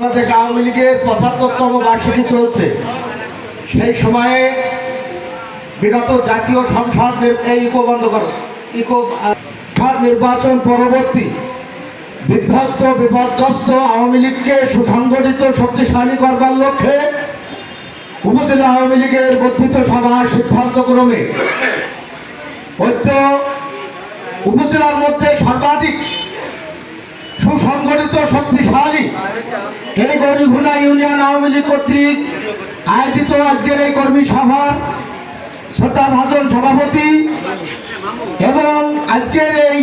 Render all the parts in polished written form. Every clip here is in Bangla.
বাংলাদেশ আওয়ামী লীগের ৭৫তম বার্ষিকী চলছে। সেই সময়ে বিগত জাতীয় সংসদ নির্বাচন পরবর্তী বিধ্বস্ত বিপর্যস্ত আওয়ামী লীগকে সুসংগঠিত শক্তিশালী করবার লক্ষ্যে উপজেলা আওয়ামী লীগের বর্ধিত সভার সিদ্ধান্তক্রমে উপজেলার মধ্যে সর্বাধিক সুসংগঠিত শক্তিশালী এই গরিঘুনা ইউনিয়ন আওয়ামী লীগ কর্তৃক আয়োজিত আজকের এই কর্মী সভার শ্রদ্ধাভাজন সভাপতি এবং আজকের এই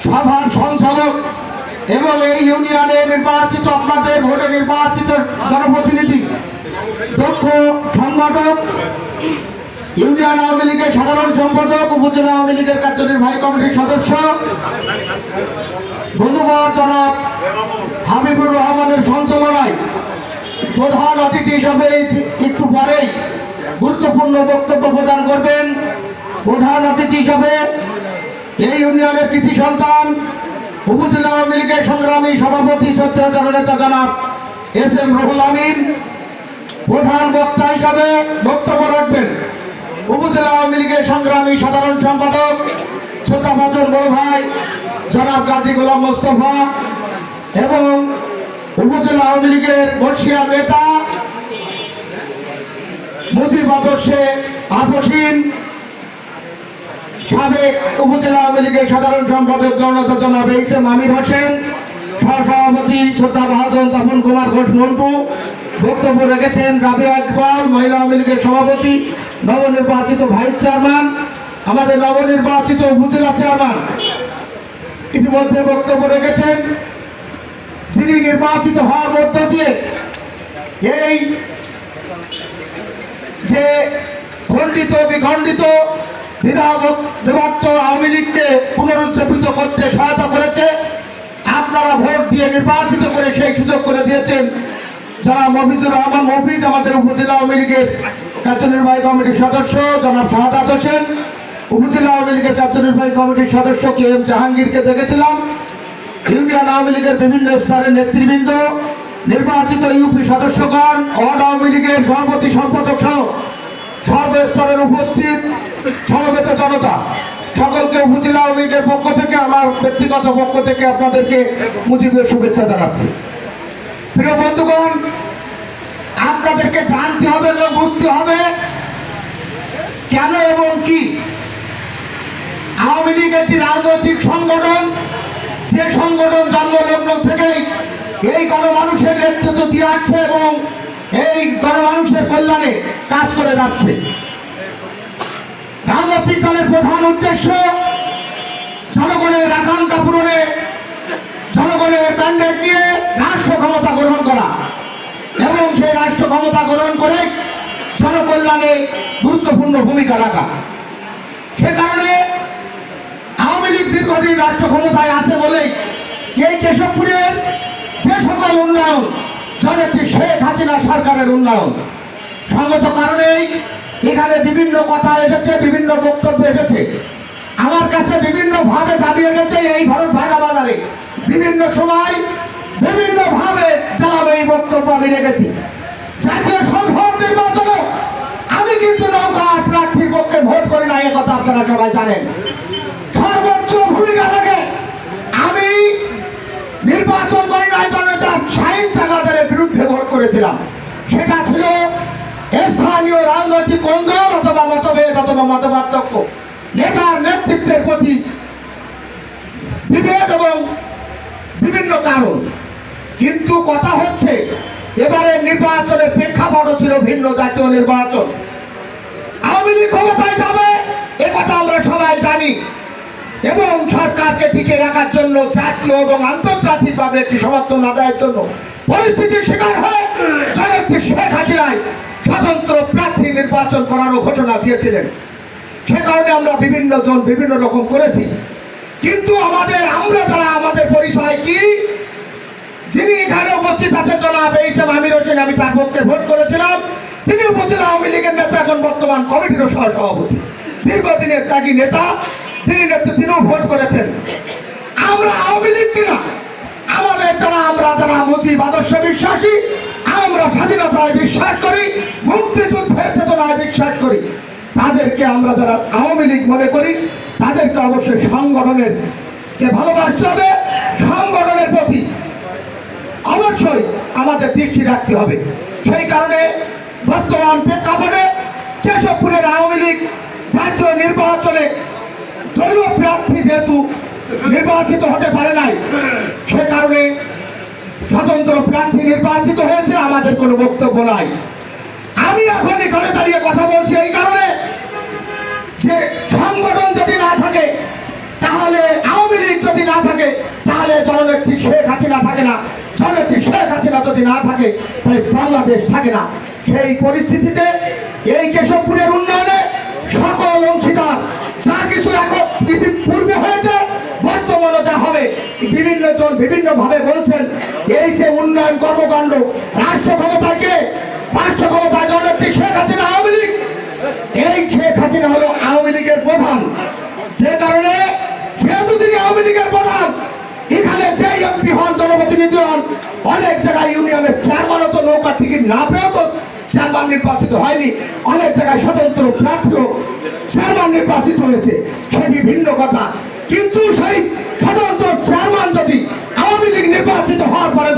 সভার সঞ্চালক এবং এই ইউনিয়নে নির্বাচিত আপনাদের ভোটে নির্বাচিত জনপ্রতিনিধি দক্ষ সংগঠক ইউনিয়ন আওয়ামী লীগের সাধারণ সম্পাদক উপজেলা আওয়ামী লীগের কার্যনির্বাহী কমিটির সদস্য বন্ধুবর জনাব হাবিবুর রহমানের সঞ্চালনায় প্রধান অতিথি হিসাবে একটু পরেই গুরুত্বপূর্ণ বক্তব্য প্রদান করবেন। প্রধান অতিথি হিসাবে এই ইউনিয়নের কৃতি সন্তান উপজেলা আওয়ামী লীগের সংগ্রামী সভাপতি শ্রদ্ধেয় জননেতা জনাব এস.এম. রুহুল আমিন। প্রধান বক্তা হিসাবে বক্তব্য রাখবেন উপজেলা আওয়ামী লীগের সংগ্রামী সাধারণ সম্পাদক শ্রদ্ধাভাজন বড় ভাই জনাব গাজী গোলাম মোস্তফা এবং উপজেলা আওয়ামী লীগের বর্ষিয়ান নেতা মুজিব আদর্শে আপসীন সাবেক উপজেলা আওয়ামী লীগের সাধারণ সম্পাদক জননেতা জনাব এইচ.এম. আমির হোসেন, সহসভাপতি শ্রদ্ধাভাজন তপন কুমার ঘোষ মন্টু। বক্তব্য রেখেছেন রাবিয়া ইকবাল, মহিলা আওয়ামী লীগের সভাপতি, নবনির্বাচিত ভাইস চেয়ারম্যান, আমাদের নবনির্বাচিত উপজেলা চেয়ারম্যান। ইতিমধ্যে বক্তব্য রেখেছেন যিনি নির্বাচিত হওয়ার মধ্য দিয়ে এই যে খণ্ডিত বিখণ্ডিত বিভক্ত আওয়ামী লীগকে পুনরুজ্জীবিত করতে সহায়তা করেছে। আপনারা ভোট দিয়ে নির্বাচিত করে সেই সুযোগ করে দিয়েছেন। জনাব মফিজুর রহমান মফিজ, আমাদের উপজেলা আওয়ামী লীগের কার্যনির্বাহী কমিটির সদস্য, জনাব শাহাদাত হোসেন, উপজেলা আওয়ামী লীগের কার্যনির্বাহী কমিটির সদস্য কে এম জাহাঙ্গীরকে দেখেছিলাম। ইউনিয়ন আওয়ামী লীগের বিভিন্ন স্তরের নেতৃবৃন্দ, নির্বাচিত ইউপি সদস্যগণ, ওয়ার্ড আওয়ামী লীগের সভাপতি সম্পাদক সহ সর্বস্তরের উপস্থিত সমবেত জনতা, সকলকে উপজেলা আওয়ামী লীগের পক্ষ থেকে, আমার ব্যক্তিগত পক্ষ থেকে আপনাদেরকে মুজিবের শুভেচ্ছা জানাচ্ছি। প্রিয় বন্ধুগণ, আপনাদেরকে জানতে হবে এবং বুঝতে হবে কেন এবং কি আওয়ামী লীগ একটি রাজনৈতিক সংগঠন। যে সংগঠন জন্মলগ্ন থেকেই এই গণমানুষের নেতৃত্ব দিয়ে আসছে এবং এই গণমানুষের কল্যাণে কাজ করে যাচ্ছে। রাজনৈতিক দলের প্রধান উদ্দেশ্য জনগণের আকাঙ্ক্ষা পূরণে, জনগণের ম্যান্ডেট নিয়ে রাষ্ট্র ক্ষমতা গ্রহণ করা এবং সেই রাষ্ট্র ক্ষমতা গ্রহণ করে জনকল্যাণে গুরুত্বপূর্ণ ভূমিকা রাখা। সে কারণে আওয়ামী লীগ দীর্ঘদিন রাষ্ট্র ক্ষমতায় আছে বলেই এই কেশবপুরের যে সকল উন্নয়ন জননেত্রী শেখ হাসিনা সরকারের উন্নয়ন, সঙ্গত কারণেই এখানে বিভিন্ন কথা এসেছে, বিভিন্ন বক্তব্য এসেছে। আমার কাছে বিভিন্ন ভাবে দাবি এসেছে। এই ভারত ভাঙা বাজারে বিভিন্ন সময় বিভিন্ন ভাবে যাবে এই বক্তব্য আমি রেখেছি। জাতীয় সংসদ নির্বাচনে আমি কিন্তু নৌকা প্রার্থীর পক্ষে ভোট করি না, কথা আপনারা সবাই জানেন। সর্বোচ্চ ভূমিকা থেকে আমি নির্বাচন করি নাই জননেতা শাহীন চাকলাদারের বিরুদ্ধে ভোট করেছিলাম। সেটা ছিল স্থানীয় রাজনৈতিক কোন্দল অথবা মতভেদ অথবা মতপার্থক্য, নেতার নেতৃত্বের প্রতি বিভেদ এবং বিভিন্ন কারণ। কিন্তু কথা হচ্ছে এবারে নির্বাচনের প্রেক্ষাপট ছিল ভিন্ন, জাতীয় নির্বাচন। আওয়ামী লীগ ক্ষমতায় যাবে এ কথা আমরা সবাই জানি এবং সরকারকে টিকে রাখার জন্য জাতীয় এবং আন্তর্জাতিকভাবে একটি সমর্থন আদায়ের জন্য পরিস্থিতির শিকার হয়ে জননেত্রী শেখ হাসিনায় স্বতন্ত্র প্রার্থী নির্বাচন করারও ঘোষণা দিয়েছিলেন। সে কারণে আমরা বিভিন্ন জন বিভিন্ন রকম করেছি। কিন্তু আমরা যারা আমাদের পরিচয় কি, যিনি এখানে উপস্থিত আছেন জনাব এইচ.এম. আমির হোসেন, আমি তার পক্ষে ভোট করেছিলাম। তিনি উপজেলা আওয়ামী লীগের নেতা, এখন বর্তমান কমিটিরও সহসভাপতি, দীর্ঘদিনের ত্যাগী নেতা। তিনিও ভোট করেছেন। আমরা আওয়ামী লীগ কিনা আমাদের যারা আমরা যারা তাদেরকে আমরা যারা আওয়ামী লীগ মনে করি তাদেরকে অবশ্যই সংগঠনের কে ভালোবাসতে হবে, সংগঠনের প্রতি অবশ্যই আমাদের দৃষ্টি রাখতে হবে। সেই কারণে বর্তমান প্রেক্ষাপটে কেশবপুরের আওয়ামী লীগ জাতীয় নির্বাচনে দলীয় প্রার্থী যেহেতু নির্বাচিত হতে পারে নাই, সে কারণে স্বতন্ত্র প্রার্থী নির্বাচিত হয়েছে, আমাদের কোনো বক্তব্য নাই। আমি এখন এখানে দাঁড়িয়ে কথা বলছি এই কারণে যে সংগঠন যদি না থাকে তাহলে, আওয়ামী লীগ যদি না থাকে তাহলে জননেত্রী শেখ হাসিনা থাকে না, জননেত্রী শেখ হাসিনা যদি না থাকে তাহলে বাংলাদেশ থাকে না। সেই পরিস্থিতিতে এই কেশবপুরের উন্নয়নে সকল অংশীদার যা কিছু এখন পূর্বে হয়েছে, বর্তমানে যা হবে, বিভিন্ন জন বিভিন্ন ভাবে বলছেন এই যে উন্নয়ন কর্মকাণ্ড, রাষ্ট্র ক্ষমতায় জননেত্রী শেখ হাসিনা আওয়ামী লীগ, এই শেখ হাসিনা হলো আওয়ামী লীগের প্রধান। যে কারণে যেহেতু তিনি আওয়ামী লীগের প্রধান, এখানে যে এমপি হন, জনপ্রতিনিধি হন, অনেক জায়গায় ইউনিয়নের চেয়ারম্যানও তো নৌকা টিকিট না পেয়েও তো চেয়ারম্যান নির্বাচিত হয়নি, অনেক জায়গায় স্বতন্ত্র প্রার্থীও চেয়ারম্যান নির্বাচিত হয়েছে, সেটি ভিন্ন কথা। কিন্তু সেই স্বতন্ত্র চেয়ারম্যান যদি আওয়ামী লীগ নির্বাচিত হওয়ার পরে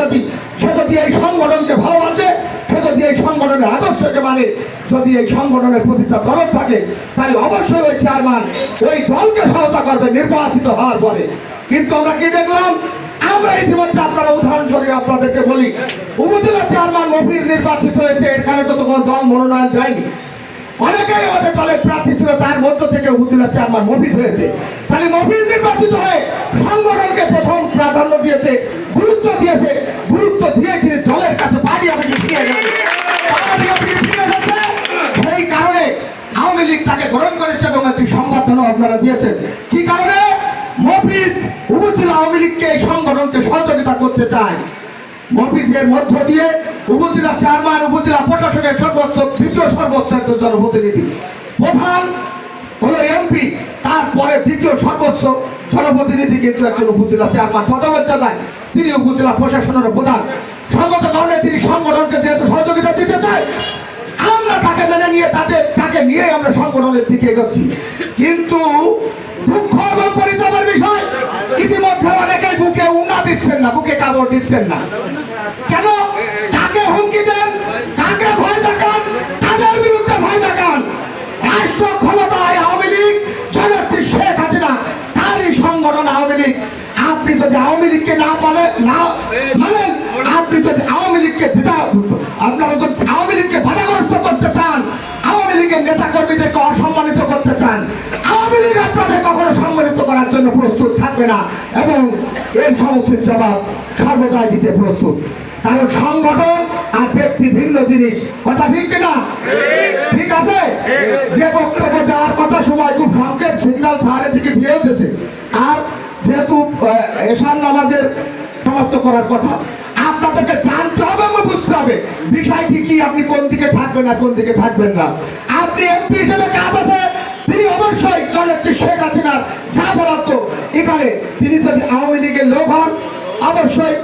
সে যদি এই সংগঠনকে ভালোবাসে, সে যদি এই সংগঠনের আদর্শকে মানে, যদি এই সংগঠনের প্রতি তার দরদ থাকে, তাহলে অবশ্যই ওই চেয়ারম্যান ওই দলকে সহায়তা করবে নির্বাচিত হওয়ার পরে। কিন্তু আমরা কি দেখলাম, আমরা ইতিমধ্যে আপনারা উদাহরণস্বরূপ আপনাদেরকে বলি, উপজেলা চেয়ারম্যান মফিজ নির্বাচিত হয়েছে, এখানে তো কোনো দল মনোনয়ন দেয়নি, অনেকেই আমাদের দলের প্রার্থী ছিল, তার মধ্য থেকে উপজেলা চেয়ারম্যান মফিজ হয়েছে। তাহলে মফিজ নির্বাচিত হয়ে সংগঠনকে প্রথম প্রাধান্য দিয়েছে, গুরুত্ব দিয়েছে, গুরুত্ব দিয়ে তিনি দলের কাছে পার্টি আমাকে ফিরে গেছে। সেই কারণে আওয়ামী লীগ তাকে গ্রহণ করেছে এবং একটি সংবর্ধনা আপনারা দিয়েছেন। কি কারণে? মফিজ উপজেলা আওয়ামী লীগকে এই সংগঠনকে সহযোগিতা করতে চায়। মফিজের মধ্য দিয়ে উপজেলা চেয়ারম্যান, উপজেলা প্রশাসনের সর্বোচ্চ দ্বিতীয় সর্বোচ্চ একজন জনপ্রতিনিধি, প্রধান হলো এমপি, তারপরে দ্বিতীয় সর্বোচ্চ জনপ্রতিনিধি কিন্তু একজন উপজেলা চেয়ারম্যান পদমর্যাদায়, তিনি উপজেলা প্রশাসনের প্রধান। সঙ্গত কারণে তিনি সংগঠনকে যেহেতু সহযোগিতা দিতে চায়, আমরা তাকে মেনে নিয়ে তাকে নিয়ে আমরা সংগঠনের দিকে এগোচ্ছি। কিন্তু দুঃখ এবং পরিতাপের বিষয়, ইতিমধ্যে অনেকে বুকে উন্না দিচ্ছেন না, বুকে কাপড় দিচ্ছেন না। কেন? কাকে হুমকি দেন, কাকে ভয় দেখান, কাদের বিরুদ্ধে ভয় দেখান? রাষ্ট্র ক্ষমতায় আওয়ামী লীগ, জননেত্রী শেখ হাসিনা, তারই সংগঠন আওয়ামী লীগ। আপনি যদি আওয়ামী লীগকে না মানেন, আপনি যদি আওয়ামী লীগকে আপনারা যদি আওয়ামী লীগকে বাধাগ্রস্ত করতে চান, আওয়ামী লীগের নেতা কর্মীদেরকে অসম্মানিত করতে চান, আওয়ামী লীগ আপনাদের কখনো সম্মানিত করার জন্য প্রস্তুত থাকবে না এবং এর সমস্ত জবাব সর্বদাই দিতে প্রস্তুত। কারণ সংগঠন আর ব্যক্তি ভিন্ন জিনিস, কথা ঠিক কিনা? ঠিক আছে। যে বক্তব্য দেওয়ার কথা সময় খুব সংক্ষেপ, সিগন্যাল সাহারের দিকে দিয়ে উঠেছে, আর যেহেতু এশার নামাজের সমাপ্ত করার কথা, আপনাদেরকে জানতে হবে এবং বুঝতে হবে বিষয়টি কি, আপনি কোন দিকে থাকবেন না কোন দিকে থাকবেন না। আপনি এমপি হিসেবে কাজ আছে, তিনি অবশ্যই জননেত্রী শেখ হাসিনার যা বরাদ্দ, এখানে তিনি যদি আওয়ামী লীগের লোক হন, অবশ্যই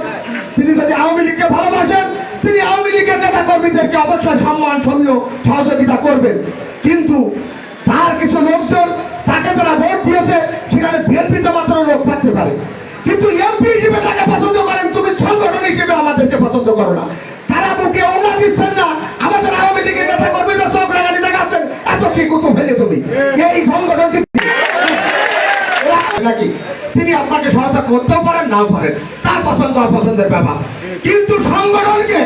তিনি যদি আওয়ামী লীগকে ভালোবাসেন, তিনি আওয়ামী লীগের নেতা কর্মীদেরকে অবশ্যই সম্মান সঙ্গীয় সহযোগিতা করবেন। কিন্তু তার কিছু লোকজন, তাকে যারা ভোট দিয়েছে, সেখানে বিএনপিতে মাত্র লোক থাকতে পারে, কিন্তু এমপি হিসেবে তাকে পছন্দ করেন, তুমি সংগঠন হিসেবে আমাদেরকে পছন্দ করো না। তারা বুকে ওনা দিচ্ছেন না, আমাদের আওয়ামী লীগের নেতা কর্মীদের চোখ রাগানি দেখাচ্ছেন, এত কি কুতু ফেলে তুমি এই সংগঠনকে নাকি? তিনি আপনাকে সহায়তা করতেও পারেন, নাও পারেন, তার পছন্দ অপছন্দের ব্যাপার। কিন্তু সংগঠনকে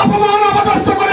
অপমান অপদস্থ করে